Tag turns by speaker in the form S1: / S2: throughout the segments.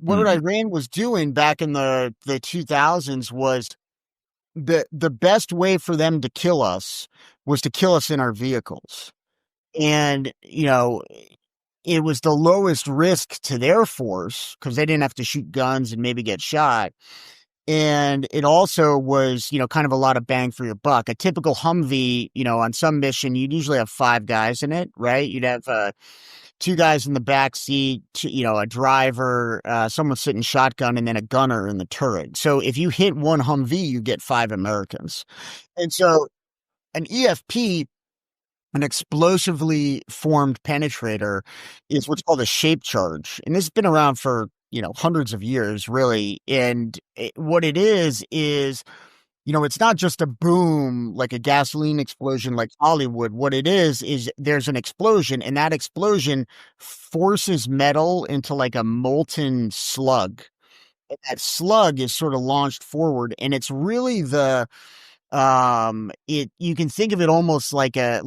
S1: what Iran was doing back in the 2000s was the best way for them to kill us was to kill us in our vehicles. And, it was the lowest risk to their force because they didn't have to shoot guns and maybe get shot. And it also was, kind of a lot of bang for your buck. A typical Humvee, on some mission, you'd usually have 5 guys in it, right? You'd have 2 guys in the back seat, a driver, someone sitting shotgun, and then a gunner in the turret. So if you hit one Humvee, you get 5 Americans. And so an EFP, an explosively formed penetrator, is what's called a shape charge. And this has been around for, hundreds of years, really. And what it is, it's not just a boom, like a gasoline explosion like Hollywood. What it is there's an explosion, and that explosion forces metal into like a molten slug. And that slug is sort of launched forward, and it's really you can think of it almost like a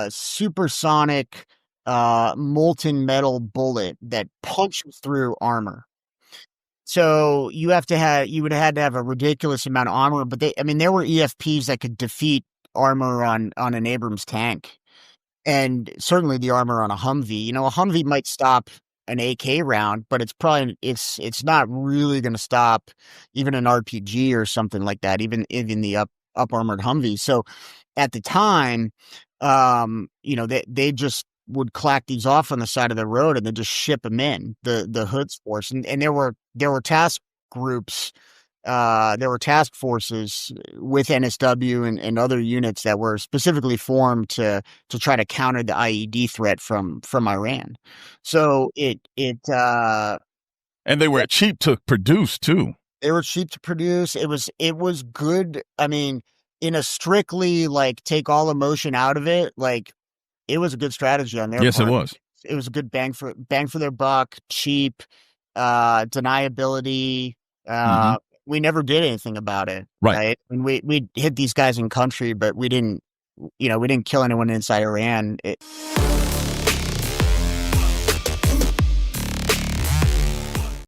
S1: supersonic molten metal bullet that punches through armor. So you would have to have a ridiculous amount of armor, but there were EFPs that could defeat armor on an Abrams tank, and certainly the armor on a Humvee. A Humvee might stop an AK round, but it's not really going to stop even an RPG or something like that, even the up armored Humvee. So at the time, they just would clack these off on the side of the road and then just ship them in the Hoods force. And there were task groups, there were task forces with NSW and other units that were specifically formed to try to counter the IED threat from Iran. So and
S2: they were cheap to produce too.
S1: They were cheap to produce. It was good. In a strictly like take all emotion out of it, like it was a good strategy on their part.
S2: Yes, it was.
S1: It was a good bang for their buck, cheap, deniability. We never did anything about it.
S2: Right?
S1: And we hit these guys in country, but we didn't kill anyone inside Iran.